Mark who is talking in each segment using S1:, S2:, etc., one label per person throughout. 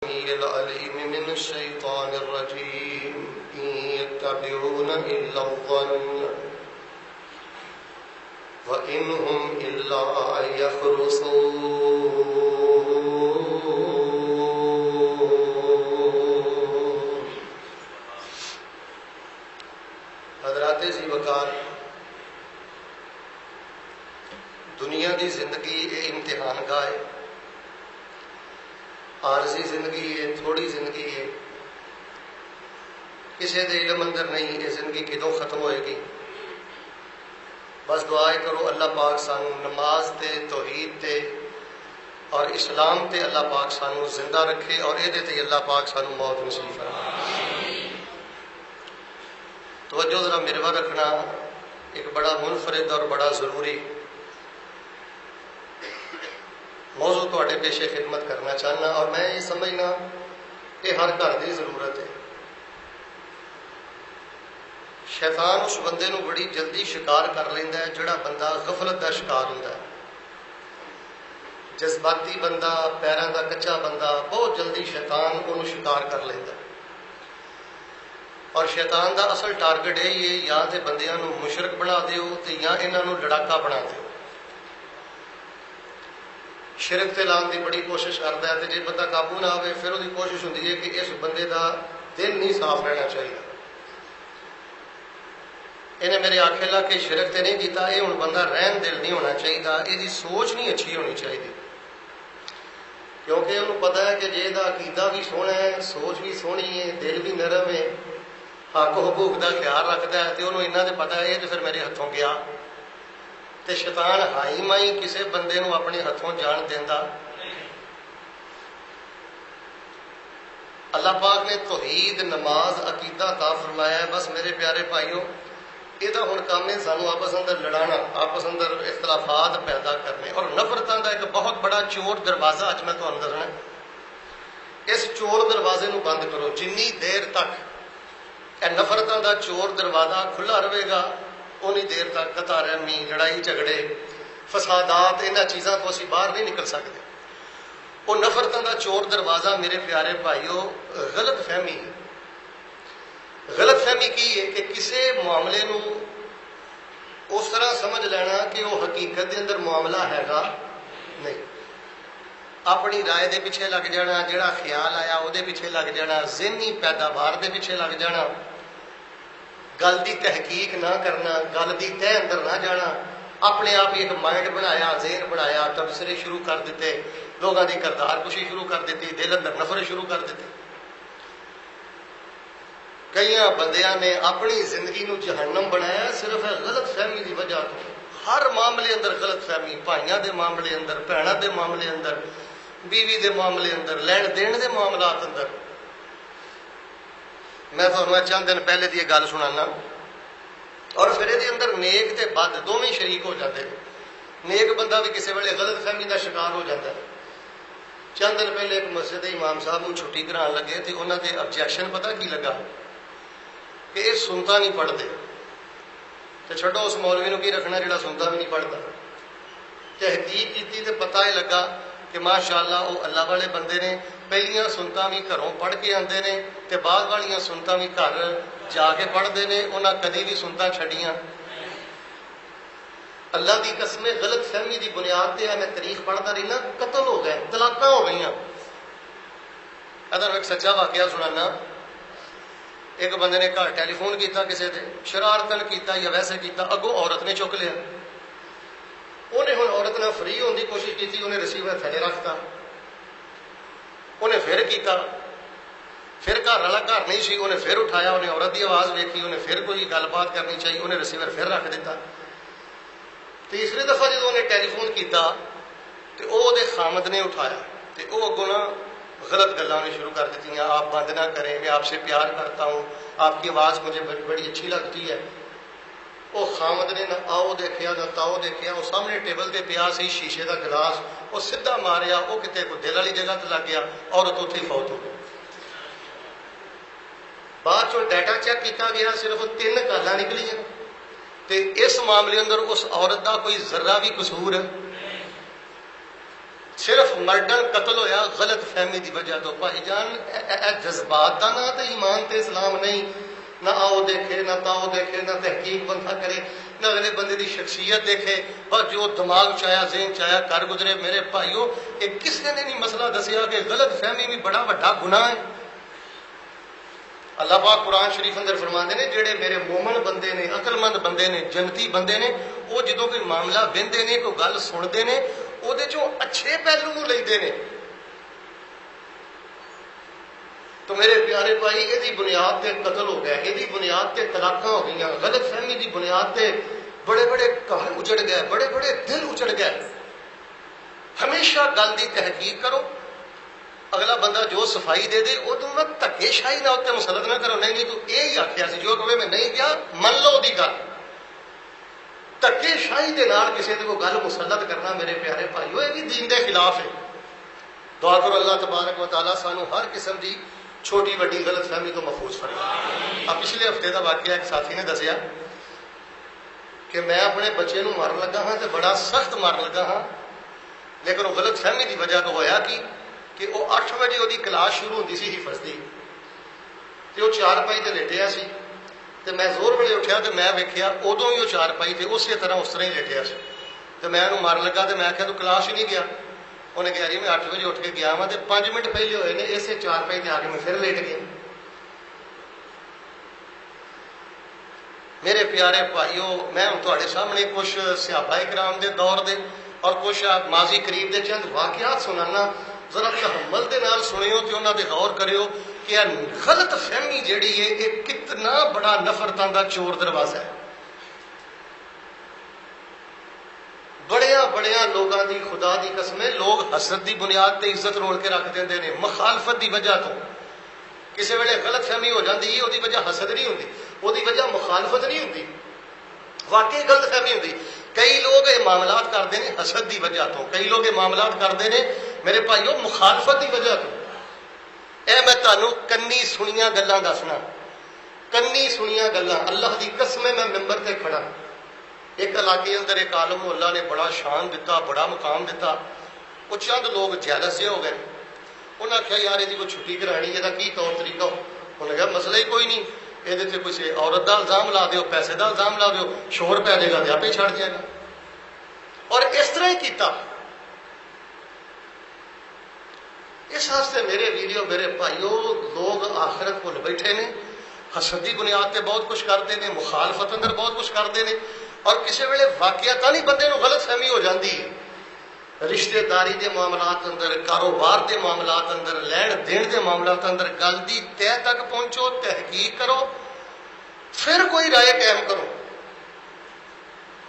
S1: العليم من الشيطان الرجيم إن يتبعون إلا الظن وإن هم إلا يخرصون۔ حضرات ذی وقار، دنیا دی زندگی یہ امتحان گاہ ہے، عارضی زندگی ہے، تھوڑی زندگی ہے، کسی دے علم اندر نہیں یہ زندگی کدوں ختم ہوئے گی۔ بس دعائے کرو اللہ پاک سانو نماز تے، توحید تے اور اسلام تے اللہ پاک سانو زندہ رکھے، اور یہ تے اللہ پاک سانو موت نصیب فرمائے۔ توجہ ذرا میرے رکھنا، ایک بڑا منفرد اور بڑا ضروری موضوع تواڈے پیش خدمت کرنا چاہنا، اور میں یہ سمجھنا کہ ہر گھر کی ضرورت ہے۔ شیطان اس بندے نو بڑی جلدی شکار کر لینا ہے جڑا بندہ غفلت کا شکار ہوتا ہے۔ جذباتی بندہ، پیراں دا کچا بندہ، بہت جلدی شیطان انہوں شکار کر لینا ہے۔ اور شیطان دا اصل ٹارگٹ یہی ہے، یا تے بندیاں نو مشرک بنا دیو تے یا انہاں نو لڑاکا بنا دیو۔ شرک تے لان دی بڑی کوشش کرتا ہے، تے جے بندہ قابو نہ آئے پھر وہ کوشش ہوتی ہے کہ اس بندے دا دل نہیں صاف رہنا چاہیے۔ انہیں میرے آخلا کہ شرک تے نہیں کیتا، یہ ہوں بندہ رہن دل نہیں ہونا چاہیے، یہ سوچ نہیں اچھی ہونی چاہیے، کیونکہ انہوں پتا ہے کہ جے دا عقیدہ بھی سونا ہے، سوچ بھی سونی ہے، دل بھی نرم ہے، حق حقوق کا خیال رکھتا ہے، تو انہوں انہوں نے پتا ہے یہ تو پھر میرے ہاتھوں گیا۔ تے شیطان ہائی مائی کسے بندے نو اپنے ہاتھوں جان دینا۔ اللہ پاک نے توحید، نماز، عقیدہ عطا فرمایا ہے۔ بس میرے پیارے بھائیوں، یہ ہوں کام ہے سانو آپس اندر لڑانا، آپس اندر اختلافات پیدا کرنے، اور نفرتوں کا ایک بہت بڑا چور دروازہ اج میں تمہیں دسنا۔ اس چور دروازے نو بند کرو، جنی دیر تک یہ نفرتوں کا چور دروازہ کھلا رہے گا اونی دیر تک قطع رحمی، لڑائی جھگڑے، فسادات، انہاں چیزاں تو اسی باہر نہیں نکل سکتے۔ وہ نفرتوں کا چور دروازہ میرے پیارے بھائیو غلط فہمی ہے۔ غلط فہمی کی ہے کہ کسی معاملے نو اس طرح سمجھ لینا کہ وہ حقیقت دے اندر معاملہ ہے گا نہیں، اپنی رائے دے پیچھے لگ جانا، جڑا خیال آیا وہ دے پیچھے لگ جانا، ذہنی پیداوار دے پیچھے لگ جانا، گل دی تحقیق نہ کرنا، گل دی تہ اندر نہ جانا، اپنے آپ ہی ایک مائنڈ بنایا، ذہن بنایا، تبصرے شروع کر دیتے، لوگوں کی کردار کشی شروع کر دیتی، دل اندر نفرت شروع کر دیتی۔ کئی بندیاں نے اپنی زندگی نو جہنم بنایا صرف غلط فہمی کی وجہ تو۔ ہر معاملے اندر غلط فہمی، بھائیاں دے معاملے اندر، بھیناں دے معاملے اندر، بیوی دے معاملے اندر، لین دین دے معاملات اندر۔ میں تمہیں چند دن پہلے دی گل سنانا، اور پھر یہ اندر نیک تے بد دونوں شریک ہو جاتے ہیں۔ نیک بندہ بھی کسی ویلے غلط فہمی کا شکار ہو جاتا ہے۔ چند دن پہلے ایک مسجد امام صاحب کو چھٹی کران لگے تو انہوں نے آبجیکشن پتہ کی لگا کہ یہ سنتا نہیں پڑھتے، تو چھڈو اس مولوی نو کی رکھنا جڑا سنتا بھی نہیں پڑھتا۔ تحقیق کی تو پتہ ہی لگا کہ ماشاءاللہ وہ اللہ والے بندے نے، پہلیاں سنتاں بھی گھروں پڑھ کے آتے ہیں، تے بعد والیاں سنتاں بھی گھر جا کے پڑھتے ہیں، انہاں کدی بھی سنتاں چھڈیاں۔ اللہ کی قسم غلط فہمی کی بنیاد پہ میں تاریخ پڑھتا رہنا، قتل ہو گئے، طلاقاں ہو گئی۔ ادھر ایک سچا واقعہ سنانا۔ ایک بندے نے گھر ٹیلی فون کیتا، کسی نے شرارتن کیتا یا ویسے کیتا، اگوں عورت نے چک لیا۔ انہیں ہوں عورت نے فری ہونے کی کوشش کی، انہیں ریسیور تھلے رکھتا، انہیں پھر کیتا، پھر گھر والا گھر نہیں سی، انہیں پھر اٹھایا، انہیں عورت کی آواز ویکھی، انہیں پھر کوئی گل بات کرنی چاہیے، انہیں ریسیور پھر رکھ دیتا۔ تیسری دفعہ جب انہیں ٹیلی فون کیتا تو وہ خامد نے اٹھایا، تو وہ اگوں نہ غلط گلاں شروع کر دیتی، آپ بند نہ کریں، میں آپ سے پیار کرتا ہوں، آپ کی آواز مجھے بڑی اچھی لگتی ہے۔ وہ خامد نے نہ آؤ دیکھیا نہ تاؤ دیکھیا، وہ سامنے ٹیبل تے پیا سی شیشے کا گلاس، وہ سیدھا ماریا، وہ کتے کو دل والی جگہ تے لگ گیا، عورت اتنے فوت ہو گئی۔ بعد چ ڈیٹا چیک کیتا گیا، صرف 3 کالاں نکلیاں، تے اس معاملے اندر اس عورت کا کوئی ذرہ بھی قصور صرف مرڈن قتل ہویا غلط فہمی دی وجہ تو. بھائی جان اے جذبات دا نہ تے ایمان تے اسلام نہیں. نہ آؤ دیکھے نہ تاؤ دیکھے نہ تحقیق بندہ کرے نہ اگلے بندے دی شخصیت دیکھے بس جو دماغ چایا ذہن چایا کر گزرے. میرے بھائیو یہ کسی نے نہیں مسئلہ دسیا کہ غلط فہمی بھی بڑا وڈا گناہ ہے. اللہ پاک قرآن شریف اندر فرماندے نے جڑے میرے مومن بندے نے عقل مند بندے نے جنتی بندے نے وہ جدوں کوئی معاملہ وہندے نے کوئی گل سنتے نے وہ اچھے پہلو لیندے نے. تو میرے پیارے بھائی یہ بنیاد تے قتل ہو گیا, یہ بنیاد تے طلاقاں ہو گئی, غلط فہمی دی بنیاد تے بڑے بڑے گھر اجڑ گئے, بڑے بڑے دل اجڑ گئے. ہمیشہ گل دی تحقیق کرو. اگلا بندہ جو صفائی دے دے ادو میں دھکے شاہی نہ اتنے مسلط نہ کرو. نہیں تو یہی آخیا سی جو کہے میں نہیں کیا من لو دی گل. دھکے شاہی دے نال کسی کو گل مسلط کرنا میرے پیارے بھائیو یہ بھی دین دے خلاف ہے. دعا کرو اللہ تبارک و تعالیٰ سانو ہر قسم دی چھوٹی وڈی غلط فہمی تو محفوظ فرمائے. اب پچھلے ہفتے کا واقعہ ایک ساتھی نے دسیا کہ میں اپنے بچے نو مارن لگا ہاں تو بڑا سخت مارن لگا ہاں, لیکن وہ غلط فہمی دی وجہ تو ہویا کہ وہ 8 بجے وہ کلاس شروع ہوتی سی حفظ دی تو وہ 4 پائی تے لیٹیا سی تو میں زور ویلے اٹھیا تو میں ویکھیا ادوں بھی وہ 4 پائی تے اسی طرح اس طرح ہی لیٹیا سی. تو میں انہوں مارن لگا تو میں آخیا تو کلاس ہی نہیں گیا. انہیں کہا جی میں 8 بجے اٹھ کے گیا وا تو 5 منٹ پہلے ہوئے نے اسے 4 پائی تے آ کے میں پھر لیٹ گیا. میرے پیارے بھائیو میں ہوں تواڈے سامنے کچھ صحابہ کرام دے دور دے اور کچھ ماضی قریب دے چند واقعات سنانا. ذرا تحمل دے نال سنیو تے انہاں دے غور کریو کہ غلط فہمی جیڑی ہے یہ کتنا بڑا نفرتاں دا چور دروازہ ہے. بڑیاں بڑیاں لوگاں دی خدا دی قسم لوگ حسد دی بنیاد تے عزت رول کے رکھ دیندے نے مخالفت دی وجہ تو. کسی ویلے غلط فہمی ہو جاتی ہے وہ وجہ حسد نہیں ہوتی, وہ وجہ مخالفت نہیں ہوتی, واقعی غلط فہمی ہوتی. کئی لوگ یہ معاملات کرتے ہیں حسد دی وجہ تو, کئی لوگ یہ معاملات کرتے ہیں میرے بھائیو مخالفت دی وجہ تو. اے میں تمہیں کنی سنیاں گلاں دسنا, کنی سنیاں گلاں اللہ دی قسم میں ممبر تے کھڑا. ایک علاقے اندر ایک عالم اللہ نے بڑا شان دیتا, بڑا مقام دیتا. وہ چند لوگ جیلس سے ہو گئے. انہوں نے آخیا یار یہ کوئی چھٹی کرانی یہ کی طور طریقہ ہو. انہوں نے کہا مسئلہ ہی کوئی نہیں, یہ کسی عورت کا الزام لا دیو, پیسے کا الزام لا دیو, شور پی جائے گا تو آپ ہی چھڑ جائے گا. اور اس طرح ہی کیتا. اس واسطے میرے ویڈیو میرے بھائیو لوگ آخرت بھول بیٹھے نے, حسد دی بنیاد تے بہت کچھ کرتے ہیں, مخالفت اندر بہت کچھ کرتے ہیں. اور کسی ویلے واقعات نہیں بندے نو غلط فہمی ہو جاتی ہے. رشتے داری دے معاملات اندر, کاروبار دے معاملات اندر, لین دین دے معاملات اندر گل دی تہ تک پہنچو, تحقیق کرو, پھر کوئی رائے قائم کرو.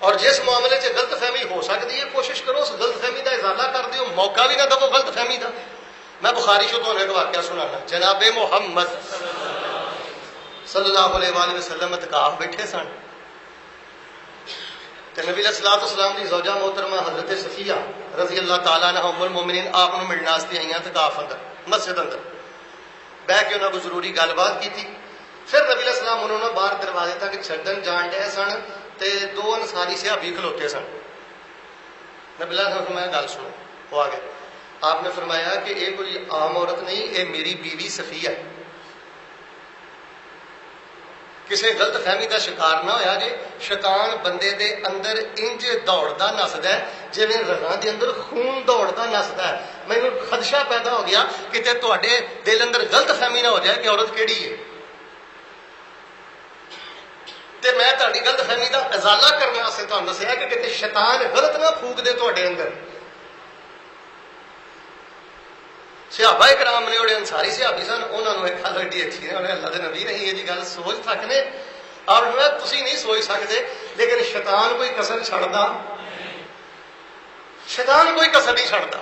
S1: اور جس معاملے سے غلط فہمی ہو سکتی ہے کوشش کرو اس غلط فہمی کا ازالہ کر دیو, موقع بھی نہ دو غلط فہمی کا. میں بخاری شو تو ایک واقعہ سنانا. جناب محمد صلی اللہ علیہ وآلہ وسلم اعتکاف بیٹھے سن تو نبی علیہ الصلوۃ والسلام کی زوجہ محترمہ حضرت صفیہ رضی اللہ تعالیٰ عنہ ام المومنین آپ کو ملنے واسطے آئی اعتکاف اندر مسجد اندر بہ کے انہوں کو ضروری گل بات کی تھی. پھر نبی علیہ السلام انہوں نے باہر دروازے تک چھڈن جان ڈے سن تے 2 انصاری صحابی کھلوتے سن. نبی علیہ السلام نے فرمایا گل سنو. وہ آ گئے. آپ نے فرمایا کہ یہ کوئی عام عورت نہیں, یہ میری بیوی صفیہ ہے. کسی غلط فہمی کا شکار نہ ہویا جے. شیطان بندے دے اندر انج دوڑدا نسدا ہے جویں رگاں دے اندر خون دوڑدا نسدا ہے. مینوں خدشہ پیدا ہو گیا کہ تواڈے دل اندر غلط فہمی نہ ہو جائے کہ عورت کیڑی ہے. تے میں تہاڈی غلط فہمی دا ازالہ کرنے واسطے تہانوں دسیا کہ کتے شیطان غلط نہ پھونک دے تواڈے اندر. صحابہ کرام نے جڑے انصاری صحابی سن انہوں نے ایک گل ایڈی اچھی نے انہیں اللہ دے نبی نہیں یہ گل سوچ سکنے اور تسی نہیں سوچ سکتے لیکن شیطان کوئی کسر چھڑدا, شیطان کوئی کسر نہیں چھڑدا.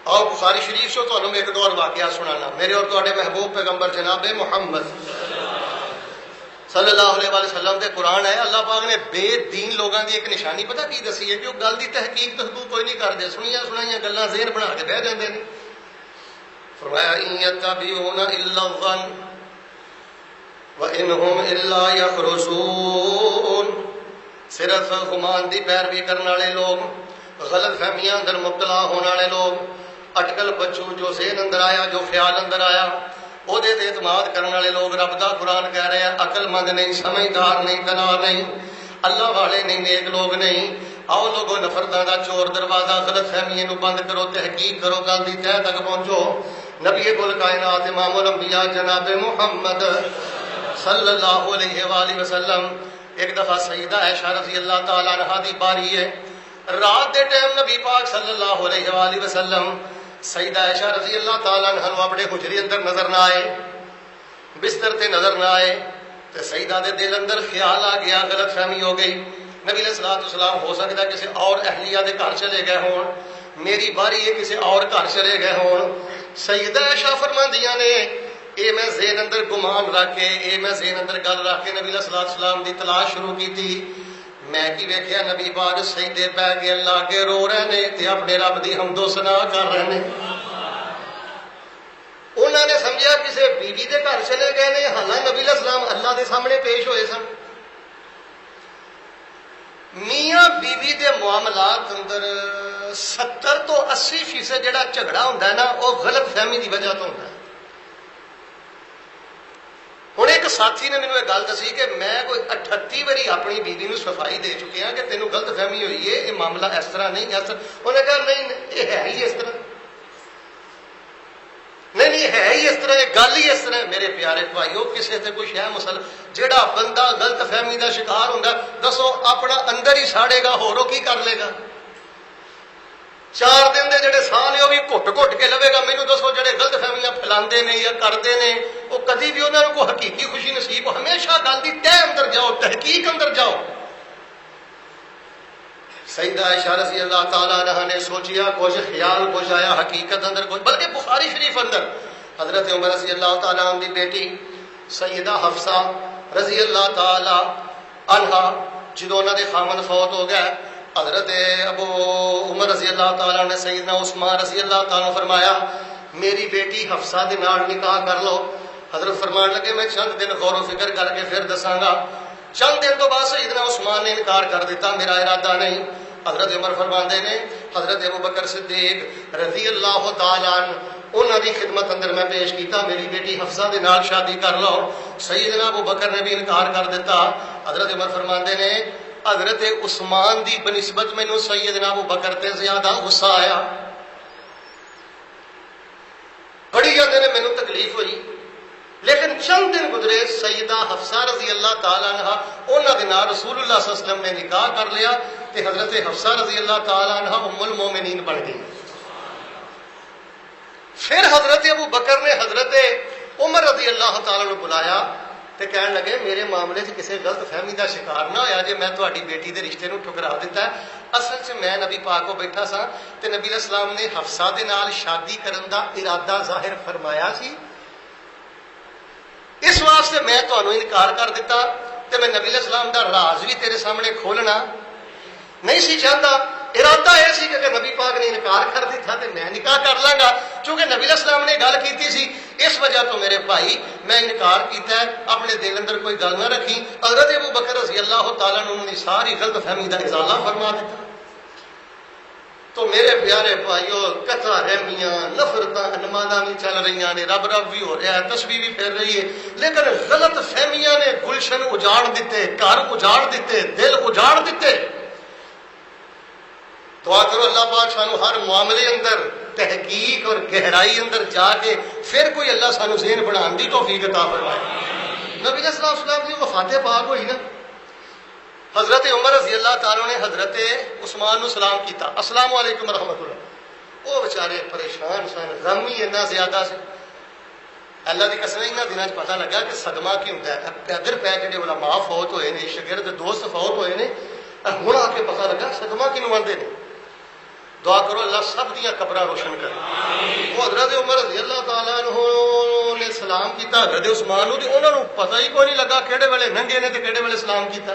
S1: اور بخاری شریف سے تمہیں میں ایک دو اور واقعہ سنانا. میرے اور تواڈے محبوب پیغمبر جناب محمد صلی اللہ علیہ وآلہ وسلم دے قرآن ہے. اللہ پاک نے بے دین لوگاں دی ایک نشانی پتہ کی دسی ہے کہ وہ گل دی تحقیق تحقیق کوئی نہیں کرتے, سنیاں سنائیاں گلاں ذہن بنا کے بہ جاندے نے. فرمایا ان یتبعون الا الظن وان هم الا یخرصون. صرف گمان دی پیروی کرنے والے لوگ غلط فہمیاں اندر مبتلا ہونے والے لوگ، اٹکل بچو جو ذہن اندر آیا، جو خیال اندر آیا وہ اعتماد کرنے والے لوگ، رب دا قرآن کہہ رہے ہیں عقل مند نہیں، سمجھدار نہیں، دنا نہیں، اللہ والے نہیں، نیک لوگ نہیں۔ آؤ لوگوں نفرتاں دا چور دروازہ، غلط فہمیاں نو بند کرو، تحقیق کرو، گل دی تہہ تک پہنچو۔ نبی کل کائنات امام الانبیاء جناب محمد صلی اللہ علیہ وآلہ وسلم ایک دفعہ سیدہ عائشہ رضی اللہ تعالی عنہا دی باری ہے، رات دے ٹائم نبی پاک صلی اللہ علیہ وآلہ وسلم سیدہ عائشہ رضی اللہ تعالی عنہ نو اپنے حجرے اندر نظر نہ آئے، بستر تے نظر نہ آئے، تے سیدہ دے دل اندر خیال آ گیا، غلط فہمی ہو گئی، نبی علیہ الصلوۃ والسلام ہو سکتا ہے کسی اور اہلیہ دے گھر چلے گئے ہون، میری باری ہے کسی اور گھر چلے گئے ہون۔ سیدہ عائشہ فرماندیاں نے اے میں ذہن اندر گمان رکھ کے، اے میں ذہن اندر گل رکھ کے نبی علیہ الصلوۃ والسلام دی تلاش شروع کی تھی۔ میں کی ویکھیا نبی پاک سجدے پہ کے اللہ کے رو رہے نے تے اپنے رب دی حمد و ثنا کر رہے نے۔ انہوں نے سمجھا کسی بیوی دے گھر چلے گئے نے، حالانکہ نبی علیہ السلام اللہ دے سامنے پیش ہوئے سن۔ میاں بیوی دے معاملات اندر 70 تو 80% جڑا جھگڑا ہوتا ہے نا وہ غلط فہمی دی وجہ تو ہوتا ہے۔ ہوں ایک ساتھی نے مینوں یہ گل دسی کہ میں کوئی 38 باری اپنی بیوی نو صفائی دے چکی ہاں کہ تینوں غلط فہمی ہوئی ہے، یہ معاملہ اس طرح نہیں، اس طرح۔ انہوں نے کہا نہیں یہ ہے ہی اس طرح، نہیں ہے ہی اس طرح، یہ گل ہی اس طرح۔ میرے پیارے بھائیو کسی سے کچھ ہے مسئلہ، جہاں بندہ غلط فہمی کا شکار ہوتا دسو اپنا اندر ہی ساڑے گا، ہورو کی کر لے گا؟ 4 دن دے جڑے سال وہ بھی گھٹ گھٹ کے لوے گا۔ مینوں دسو جڑے غلط فہمیاں پھیلاندے نے یا کرتے نے وہ کدی بھی انہوں کو حقیقی خوشی نصیب ہو؟ ہمیشہ گل دی تہ اندر جاؤ، تحقیق اندر جاؤ۔ سیدہ عائشہ رضی اللہ تعالیٰ عنہ نے سوچیا، کچھ خیال کچھ آیا، حقیقت اندر کچھ، بلکہ بخاری شریف اندر حضرت عمر رضی اللہ تعالیٰ عنہ دی بیٹی سیدہ حفصہ رضی اللہ تعالیٰ عنہ جدوں انہاں دے خامن فوت ہو گئے، حضرت ابو عمر رضی اللہ تعالیٰ نے سیدنا عثمان رضی اللہ تعالیٰ فرمایا میری بیٹی حفصہ دے نال نکاح کر لو۔ حضرت فرمان لگے میں چند دن غور و فکر کر کے پھر دساں گا۔ چند دن تو بعد سیدنا عثمان نے انکار کر دیتا، میرا ارادہ نہیں۔ حضرت عمر فرماندے نے حضرت ابو بکر صدیق رضی اللہ تعالیٰ عنہ انہاں دی خدمت اندر میں پیش کیتا میری بیٹی حفصہ دے نال شادی کر لو۔ سیدنا ابو بکر نے بھی انکار کر دیتا۔ حضرت عمر فرماندے نے حضرت عثمان دی بنسبت مینوں سیدنا ابو بکر تے زیادہ غصہ آیا، بڑی جاندے نے مینوں تکلیف ہوئی، لیکن چند دن گزرے سیدہ حفصہ رضی اللہ تعالیٰ عنہ انہاں دے نال رسول اللہ صلی اللہ علیہ وسلم نے نکاح کر لیا تے حضرت حفصہ رضی اللہ تعالیٰ عنہ ام المومنین بن گئی۔ پھر حضرت ابو بکر نے حضرت عمر رضی اللہ تعالیٰ عنہ بلایا تے کہن لگے میرے معاملے سے کسی غلط فہمی دا شکار نہ ہویا جے میں تہاڈی بیٹی دے رشتے نو ٹھکرا دیتا ہے، اصل چ میں نبی پاک کو بیٹھا سا تے نبی علیہ السلام نے حفصہ دے نال شادی کرن دا ارادہ ظاہر فرمایا سی، اس واسطے میں تمہیں انکار کر دیتا تے میں نبی علیہ السلام دا راز بھی تیرے سامنے کھولنا نہیں سی چاہتا۔ ارادہ یہ سی کہ نبی پاک نے انکار کر دیتا تے میں نکاح کر لاں گا، چونکہ نبی علیہ السلام نے گل کیتی سی، اس وجہ تو میرے بھائی میں انکار کیتا ہے، اپنے دل اندر کوئی گل نہ رکھی۔ حضرت ابو بکر رضی اللہ تعالیٰ عنہ نے ساری غلط فہمی دا ازالہ فرما دیتا۔ تو میرے پیارے بھائیو قطع رحمیاں نفرتاں انمانا بھی چل رہی ہیں، رب رب بھی ہو رہا ہے، تسبیح بھی پھیر رہی ہے، لیکن غلط فہمیاں نے گلشن اجاڑ دیتے، گھر اجاڑ دیتے، دل اجاڑ دیتے۔ دعا کرو اللہ پاک سانو ہر معاملے اندر تحقیق اور گہرائی اندر جا کے پھر کوئی اللہ سانو ذہن بنان دی توفیق عطا فرمائے۔ نبی علیہ الصلوۃ والسلام کی وفات پاک ہوئی نا، حضرت عمر رضی اللہ تعالیٰ نے حضرت عثمان نو سلام کیتا، السلام علیکم ورحمۃ اللہ۔ وہ بیچارے پریشان سن، غم ہی اتنا زیادہ سے، اللہ کی قسم انہاں دنوں پتہ لگا کہ صدمہ کی ہوتا ہے۔ پیدر پہ جڑے علماء فوت ہوئے نے، شاگرد دوست فوت ہوئے نے، ہن آ کے پتہ لگا صدمہ کینوں آندے نے۔ دعا کرو اللہ سب دیا قبراں روشن کرے۔ وہ حضرت عمر رضی اللہ تعالیٰ عنہ نے سلام کیتا حضرت عثمان نو، انہوں نے پتہ ہی کوئی نہیں لگا کہڑے ویلے ننگے نے تے کہڑے ویلے سلام کیتا،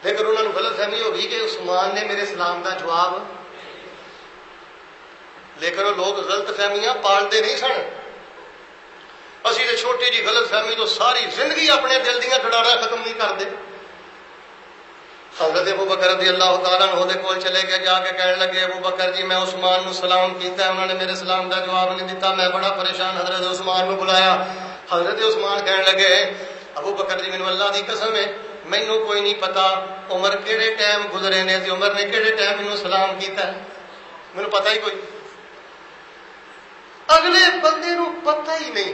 S1: لیکن انہوں نے غلط فہمی ہو گئی کہ عثمان نے میرے سلام دا جواب، لیکن وہ لوگ غلط فہمیاں پالتے نہیں سن۔ اسی تے چھوٹی جی غلط فہمی تو ساری زندگی اپنے دل دیاں کھڑاڑا ختم نہیں کرتے۔ حضرت ابو بکر رضی اللہ تعالیٰ عنہ دے کول چلے گئے، جا کے کہنے لگے ابو بکر جی میں عثمان نو سلام کیتا ہے، انہوں نے میرے سلام کا جواب نہیں دیتا، میں بڑا پریشان، حضرت عثمان نو بلایا۔ حضرت عثمان کہنے لگے ابو بکر جی مینوں اللہ دی قسم ہے مینوں کوئی نہیں پتا عمر کہڑے ٹائم گزرے نے تے عمر نے کہڑے ٹائم مینوں سلام کیتا ہے، مینوں پتہ ہی کوئی، اگلے بندے نو پتہ ہی نہیں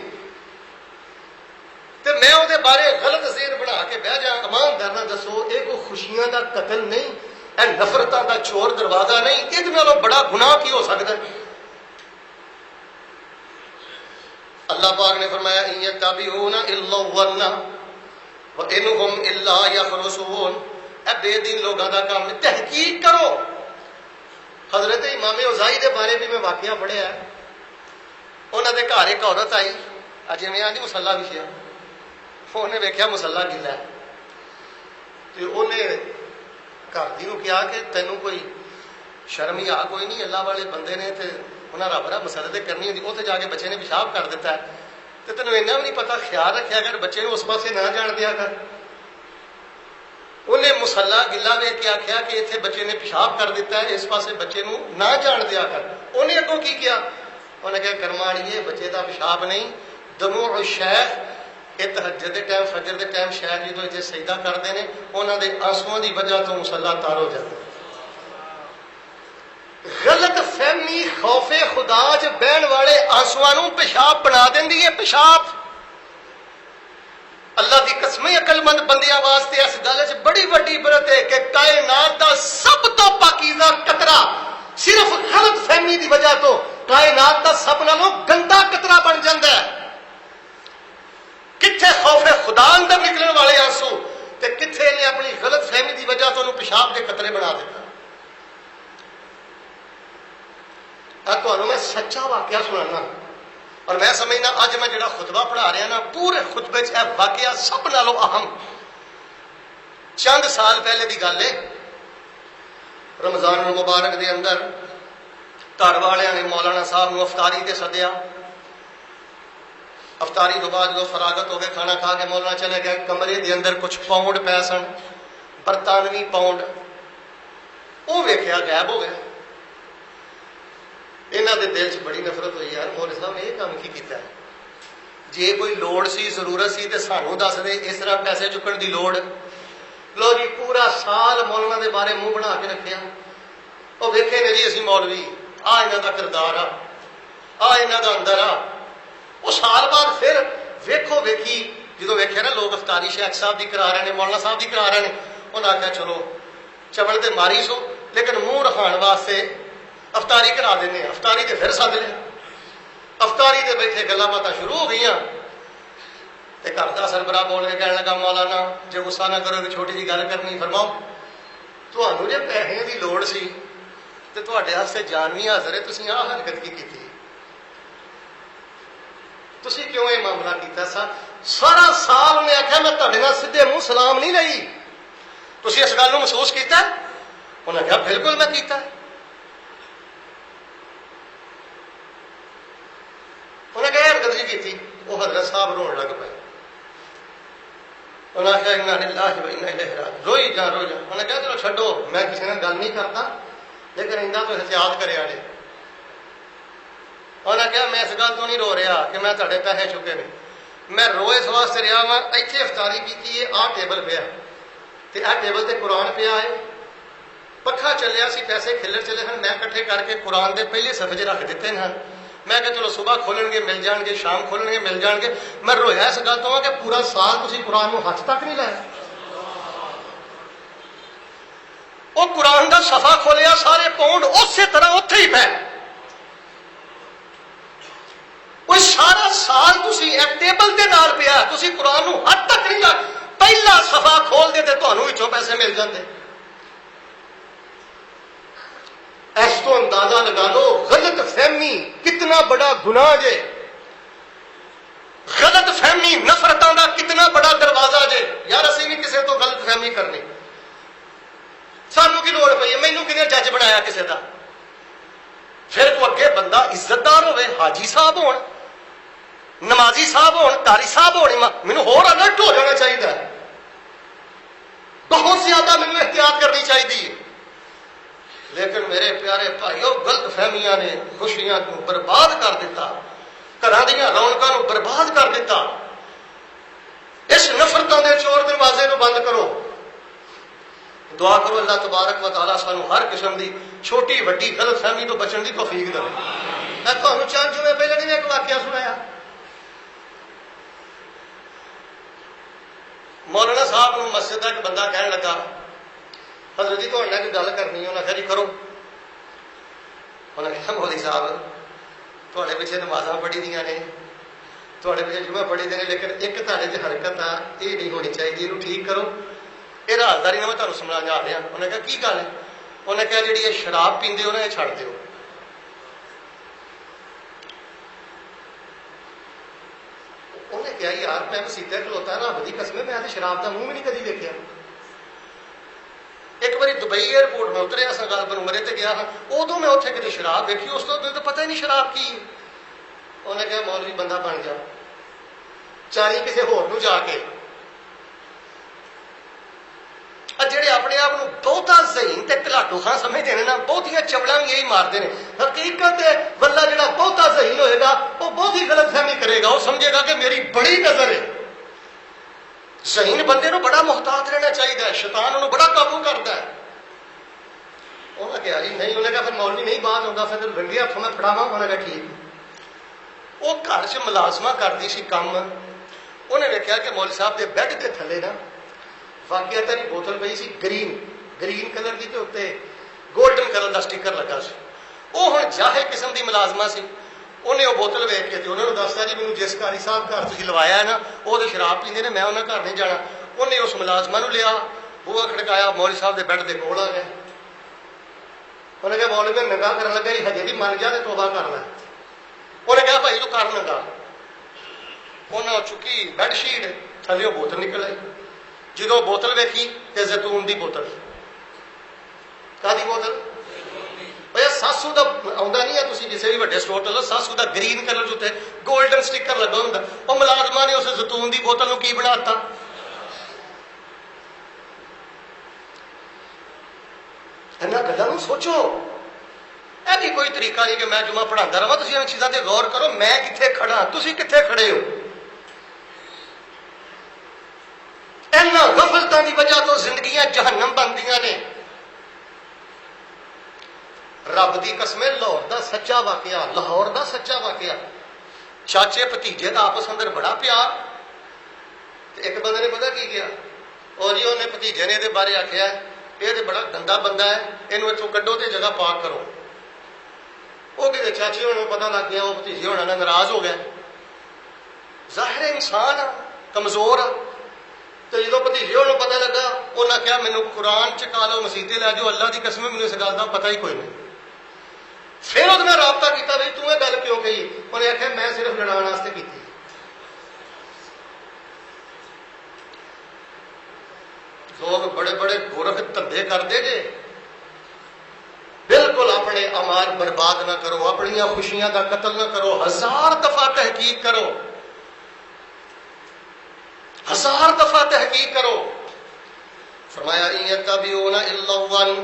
S1: تے میں وہ بارے غلط ذہن بنا کے بہ جا۔ ایماندار نہ دسو یہ کوئی خوشیاں دا قتل نہیں، اے نفرتاں دا چور دروازہ نہیں، اس نالوں بڑا گناہ کی ہو سکتا ہے؟ اللہ پاک نے فرمایا ان یتبعون الا الظن وانهم الا یخرصون، اے بے دین لوگاں دا کام نہیں، تحقیق کرو۔ حضرت امام اوزائی دے بارے بھی میں واقعہ پڑھیا ہے، انہوں دے گھر ایک عورت آئی، جی میں آدھی مسلح وچھیا، انہیں ویکھیا مسلح گلا ہے تے انہیں گھر دی نوں کہا کہ تینوں کوئی شرم یا کوئی نہیں، اللہ والے بندے نے تے انہیں رب رب مسلح تے کرنی ہوندی، اتنے جا کے بچے نے پیشاب کر دیتا ہے تے تینوں اینا بھی نہیں پتا، خیال رکھیا کر بچے نوں اس پاسے نہ جان دیا کر۔ انہیں مسلح گلا ویکھ کے آخیا کہ اتنے بچے نے پیشاب کر دیتا ہے، اس پاسے بچے نوں نہ جان دیا کر۔ انہیں اگوں کی کیا؟ انہیں کہا کرماڑیے بچے دا پیشاب نہیں، دموع الشیخ، یہ تہجد دے ٹائم فجر دے ٹائم شیخ جدوں اتنے سجدہ کرتے ہیں انہوں دے آنسواں دی وجہ تو مسلح تار ہو جاتا ہے۔ غلط فہمی خوف خدا چ بہن والے آنسواں نوں پیشاب بنا دیندی ہے۔ پیشاب اللہ دی قسم عقل مند بندیاں واسطے اس گل چ بڑی وڈی عبرت ہے کہ کائنات دا سب تو پاکیزہ قطرہ صرف غلط فہمی دی وجہ تو کائنات دا سب نالوں گندا قطرہ بن جاندا ہے۔ کتنے خوف خدا اندر نکلنے والے آنسو تے کتنے نے اپنی غلط فہمی دی وجہ تو انہوں پیشاب کے قطرے بنا دیتا۔ تمہیں میں سچا واقعہ سنانا، اور میں سمجھنا اج میں جڑا خطبہ پڑھا رہا نا پورے خطبے چ واقعہ سب نالوں اہم۔ چند سال پہلے دی گل ہے، رمضان المبارک دے اندر گھر والوں نے مولانا صاحب نو افطاری تے سدیا۔ افطاری تو بعد جو فراغت ہو گئے کھانا کھا کے مولانا چلے گئے، کمرے دے اندر کچھ پاؤنڈ پے سن، برطانوی پاؤنڈ، وہ ویکھیا غائب ہو گئے۔ انہاں دے دل چ بڑی نفرت ہوئی، یار مولوی صاحب نے یہ کام کی کیتا ہے؟ جے کوئی لوڑ سی ضرورت سی تے سانوں دس دے، اس طرح پیسے چکن دی لوڑ؟ لو جی پورا سال مولانا دے بارے منہ بنا کے رکھیا، وہ ویکھے نے جی اسی مولوی آ انہاں دا کردار آ انہاں دا اندر آ۔ وہ سال بعد پھر ویکھو ویکھی جدو ویکھیا نا لوگ افطاری شیخ صاحب دی کرا رہے ہیں، مولانا صاحب دی کرا رہے ہیں، انہوں نے آخیا چلو چبل تے ماری سو لیکن منہ رکھان واسطے افطاری کرا دینے۔ افطاری تے پھر سد لیا، افطاری تے بیٹھے گلاں باتاں شروع ہو گئی تے گھر دا سربراہ بول کے کہنے لگا مولانا جے غصہ نہ کرو کہ چھوٹی جی گل کرنی، فرماؤ تمہوں جے پیسے دی لوڑ سی تے تواڈے واسطے جان بھی حاضر ہے، تسی آہ حرکت کی کیتی؟ تسی کیوں یہ معاملہ کیتا؟ سارا سال انہیں آخیا میں تہاڈے نال سیدھے منہ سلام نہیں لئی، تسی اس گل محسوس کیتا؟ انہیں کہا بالکل میں کیتا ہے۔ انہیں کہا حرکت نہیں کی، وہ حضرت صاحب رون لگ پے۔ انہیں آخیا انا للہ و انا الیہ راجعون، روئی جا روئی جا۔ انہیں کہا چلو چھڈو میں کسی نے گل نہیں کرتا لیکن انہاں تو احتیاط کرے آڑے۔ انہیں کہا میں اس گل تو نہیں رو رہا کہ میں تھوڑے پیسے چکے نے، میں رو اس واسطے رہا وا اتنے افطاری کی آ ٹیبل پیا تے آ ٹیبل تے قرآن پیا ہے، پکھا چلیا سی، پیسے کھلر چلے ہیں، میں کٹھے کر کے قرآن دے پہلے صفحے چ رکھ دیتے ہیں۔ میں کہ چلو صبح کھولن گے مل جان گے، شام کھولن گے مل جان گے۔ میں رویا اس گل تو کہ پورا سال تسی قرآن نو ہاتھ تک نہیں لایا۔ وہ قرآن دا صفحہ کھولیا، سارے پاؤنڈ اسی طرح اتھے ہی پے۔ وہ سارا سال تسی ایک ٹیبل دے نال پیا، تسی قرآن نو ہاتھ تک نہیں لایا۔ پہلا صفحہ کھول دے تے تانوں وچوں پیسے مل جاندے۔ اس تو اندازہ لگا لو غلط فہمی کتنا بڑا گناہ جے، غلط فہمی نفرتاں دا کتنا بڑا دروازہ جے۔ یار اسی بھی کسی تو غلط فہمی کرنی، سانوں کی لوڑ پئی ہے؟ مینوں کنے جج بنایا کسی دا؟ پھر کو اگے بندہ عزت دار ہوئے، حاجی صاحب ہون، نمازی صاحب ہون، قاری صاحب ہون، مینوں ہور الرٹ ہو جانا چاہیے۔ بہت زیادہ مینوں احتیاط کرنی چاہیے. لیکن میرے پیارے بھائیو غلط فہمیاں نے خوشیاں کو برباد کر دیتا، گھراں دیاں رونقاں نو برباد کر دیتا. اس نفرتوں دے چور دروازے نو بند کرو. دعا کرو اللہ تبارک و تعالیٰ سانو ہر قسم دی چھوٹی وڈی غلط فہمی تو بچن دی توفیق دے. میں تمہیں چند جمعے پہلے نہیں ایک واقعہ سنایا. مولانا صاحب نو مسجد کا ایک بندہ کہنے لگا حضرت جی تھوڑے نال گل کرنی ہے. انہیں کہا جی کرو. انہیں کہا مولوی صاحب تھوڑے پیچھے نمازاں پڑھی دیاں نے، تھوڑے پیچھے جمعہ پڑھی دے، لیکن ایک تھوڑے چ حرکت آ یہ نہیں ہونی چاہیے، یہ ٹھیک کرو. یہ رازداری میں تمہیں سمجھا جا رہا. انہیں کہا کی گل ہے؟ انہیں کہا جی یہ شراب پیندے ہو نا یہ چھڑ دیو. انہیں کہا یار میں مسیطے کھلوتا رب دی قسم میں تو شراب کا منہ بھی نہیں کدی دیکھا. ایک بار دبئی ایئرپورٹ میں اتریا سا گل بنمرے تے گیا ہاں، ادو میں اتنے کدی شراب دیکھی، اس تو پتہ ہی نہیں شراب کی. انہیں کہا مولوی بندہ بن جا، چاری کسی ہور نو جا کے. جڑے اپنے آپ بہتا ذہین تے کلاٹو خاں سمجھتے ہیں نا، بہتیاں چوڑاں بھی یہی مارتے ہیں. حقیقت بندہ جڑا بہتا ذہین ہوئے گا وہ بہت ہی غلط فہمی کرے گا. وہ سمجھے گا کہ میری بڑی نظر ہے. ذہین بندے نو بڑا محتاط رہنا چاہیے، شیطان انہوں بڑا قابو کرتا ہے. انہوں نے کہا جی نہیں. انہیں کہا پھر مولوی نہیں بات ہوتا، پھر رنگے ہاتھوں میں پھڑاواں. انہیں کہا ٹھیک. وہ گھر چ ملازمہ کرتی سی کام. انہیں دیکھا کہ مولوی صاحب کے بیڈ کے تھلے نا واقعات بوتل پی سی گرین کلر کی، تے اتنے گولڈن کلر کا سٹیکر لگا سی. وہ ہوں جاہل قسم کی ملازمہ سی. انہیں وہ بوتل ویچ کے انہوں نے دستا جی مجھے جس قاری صاحب گھر تھی لوایا ہے نا وہ تو شراب پیندے نے، میں انہوں نے گھر نہیں جانا. انہیں اس ملازمہ نو لیا، بوا کھڑکایا، مولوی صاحب کے بیڈ کے کول آ گیا. انہیں کہا مولوی میں نگاہ کرنے لگا جی ہجے بھی من جا تو توبہ کر لیں. انہیں کہا بھائی تو کر نگاہ. انہیں چکی بیڈ شیٹ، تھلے بوتل نکل آئی. جدو بوتل ویکھی تے زیتون دی بوتل. کا بوتل؟ بھائی ساسو کا آتا نہیں ہے، تھی کسی بھی وڈے سٹور چلو، ساسو کا گرین کلر اتنے گولڈن سٹیکر لگا ہوں. وہ ملازمہ نے اس زیتون دی بوتل کی بنا دتا. ایسا گلوں سوچو. یہ بھی کوئی طریقہ نہیں کہ میں جمعہ پڑھاتا رہا. تھی ان چیزوں سے غور کرو. میں کتنے کھڑا، تھی کتنے کھڑے ہو. غفلتوں کی وجہ تو زندگیاں جہنم بنتی نے. رب دی قسم لاہور دا سچا واقعہ، لاہور دا سچا واقعہ. چاچے بھتیجے کا آپس اندر بڑا پیار. ایک بندے نے پتا کی کیا، اور جی انہیں بھتیجے نے یہ بارے آخیا یہ تو بڑا گندا بندہ ہے، یہ اتوں کڈو تے جگہ پاک کرو. وہ کہتے چاچے ہونے پتا لگ گیا، وہ بھتیجے ہونا ناراض ہو گیا. ظاہر انسان کمزور آ. تو جب بھتیجے ہونے پتا لگا انہیں کہا مینو قرآن چکا لو مسیطے لے جاؤ. اللہ کی قسم مینو اس گل کا پتا ہی کوئی نہیں. پھر وہ رابطہ کیا بھائی توں یہ گل کیوں کہی؟ انہیں آخیا میں صرف لڑان واسطے کی. لوگ بڑے بڑے گورکھ دھندے کرتے جے. بالکل اپنے امال برباد نہ کرو، اپنی خوشیاں کا قتل نہ کرو. 1000 دفعہ تحقیق کرو، 1000 دفعہ تحقیق کرو. فرمایا ان یتبعون الا الظن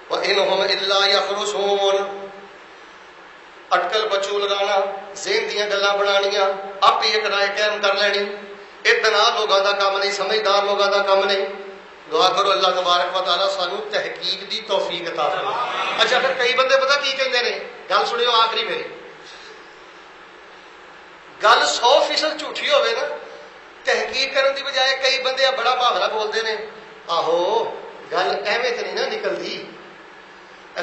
S1: وانهم الا یخرصون. اٹکل بچو لگانا، ذہن دیاں گلاں بنانیاں، آپ ہی ایک رائے قائم کر لینی. اتنا لوگوں کا کام نہیں، سمجھدار لوگوں کا کام نہیں. دعا کرو اللہ تبارک و تعالیٰ سانو تحقیق دی توفیق عطا فرمائے. اچھا پھر کئی بندے پتہ کی کہندے نے، گل سنیو آخری میری. گل 100% جھوٹھی ہوئے نا، تحقیق کرنے کی بجائے کئی بندے بڑا محاورہ بولتے ہیں، آہو گل ایویں تو نہیں نا نکلتی.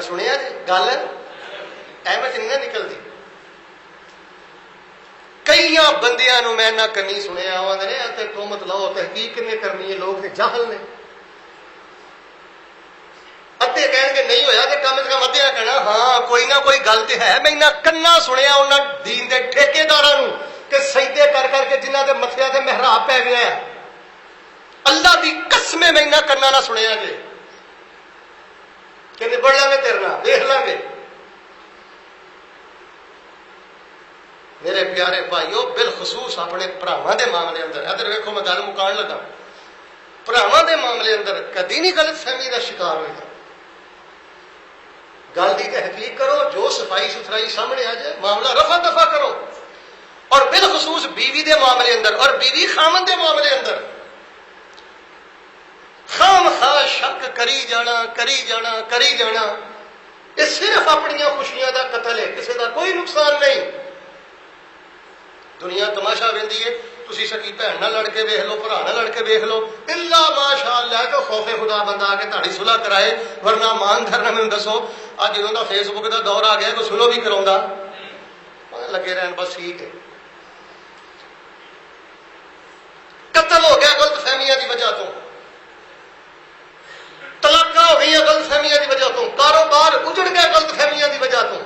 S1: سنیا جی گل ایویں تو نہیں نا نکلتی. کئی بندیاں نو میں نہ کنی سنیا آدھے تہمت لاؤ تحقیق کنے کرنی ہے، لوگ جاہل نے. ادھے کہن گے نہیں ہویا کہ کم از کم ادھے کہنا ہاں کوئی نہ کوئی گل تو ہے. میں کنا سنیا انہوں دین دے ٹھیکیداراں کہ سجدے کر کر کے جنہ دے متھیاں تے محراب پی گیا ہے. اللہ دی قسم میں کنا نہ سنیا جے کہ نبڑ لیں گے تیرے نال، دیکھ لیں گے. میرے پیارے بھائیو بالخصوص اپنے بھراواں دے معاملے اندر ادھر ویکھو میں گل مکان لگا. ਭਰਾਵਾਂ ਦੇ ਮਾਮਲੇ ਅੰਦਰ ਕਦੀ ਨਹੀਂ ਗਲਤਫਹਿਮੀ ਦਾ ਸ਼ਿਕਾਰ ਹੋਇਆ। ਗੱਲ ਦੀ ਤਹਿਕੀਕ ਕਰੋ, ਜੋ ਸਫਾਈ ਸੁਥਰਾਈ ਸਾਹਮਣੇ ਆ ਜਾਏ ਮਾਮਲਾ ਰਫਾ ਦਫਾ ਕਰੋ। اور بالخصوص بیوی دے معاملے اندر اور بیوی خامن دے معاملے اندر خام خواہ شک کری جانا یہ صرف اپنی خوشیاں دا قتل ہے، کسی دا کوئی نقصان نہیں۔ دنیا تماشا ویندی ہے، تسی سکی بہن نہ لڑ کے ویکھ لو، بھرا نہ لڑ کے ویکھ لو، الا ماشاء اللہ کہ خوف خدا بندہ آ کے تہاڈی صلح کرائے، ورنہ مان دھرنا مینوں دسو اج جدوں دا فیس بک دا دور آ گیا کوئی صلح بھی کراوندا لگے رہن بس ٹھیک ہے۔ قتل ہو گیا غلط فہمیاں دی وجہ تو، طلاقاں ہو گئی غلط فہمیاں دی وجہ تو، کاروبار اجڑ گیا غلط فہمیاں دی وجہ تو،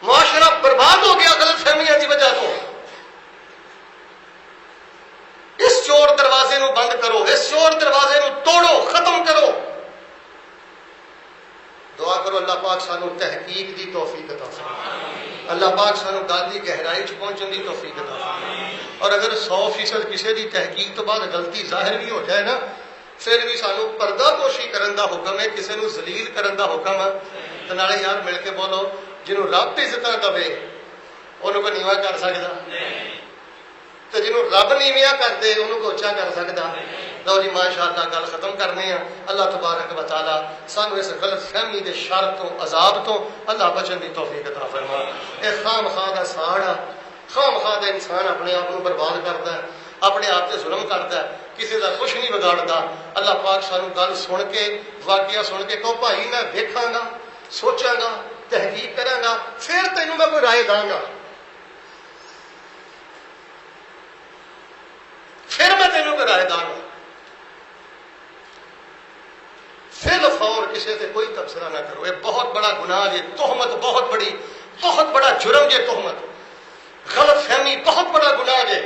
S1: معاشرہ برباد ہو گیا غلط فہمیاں دی وجہ تو۔ اس چور دروازے نو بند کرو، اس چور دروازے نو توڑو، ختم کرو۔ دعا کرو اللہ پاک سانو تحقیق دی توفیق عطا فرمائے، اللہ پاک سانو گل دی گہرائی چ پہنچن دی توفیق عطا فرمائے۔ اور اگر 100% کسی دی تحقیق تو بعد غلطی ظاہر بھی ہو جائے نا، پھر بھی سانو پردہ پوشی کرن دا حکم ہے، کسی نو ذلیل کرن دا حکم ہے۔ تے نالے یار مل کے بولو، جنوں رب عزت دے انہوں کو نیواں کر سکدا، تے جنوں رب نیویاں کر دے انہوں کو اونچا کر سکدا۔ لو جی ماشاءاللہ گل ختم کرنے ہیں۔ اللہ تبارک و تعالی سانو اس غلط فہمی دے شر تو عذاب تو اللہ بچن دی توفیق عطا فرمائے۔ اے خام خواہ دا ساڑا، خام خواہ دا انسان اپنے آپ کو برباد کرتا ہے، اپنے آپ سے ظلم کرتا ہے، کسی کا کچھ نہیں بگاڑتا۔ اللہ پاک سانو گل سن کے، واقعہ سن کے کہو بھائی میں دیکھاں گا، سوچاں گا، تحقیق کراں گا، پھر تینوں میں کوئی رائے داں گا، پھر میں تینوں کوئی رائے داں گا۔ فل فور کسی سے کوئی تبصرہ نہ کرو، یہ بہت بڑا گناہ ہے، تہمت بہت بڑی، بہت بڑا جرم ہے تہمت، غلط فہمی بہت بڑا گناہ ہے۔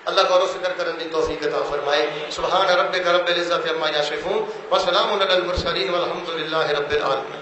S1: اللہ غور و فکر کرنے کی توفیق عطا فرمائے۔ سبحان ربک رب العزت عما یصفون وسلام علی المرسلین والحمد للہ رب العالمین۔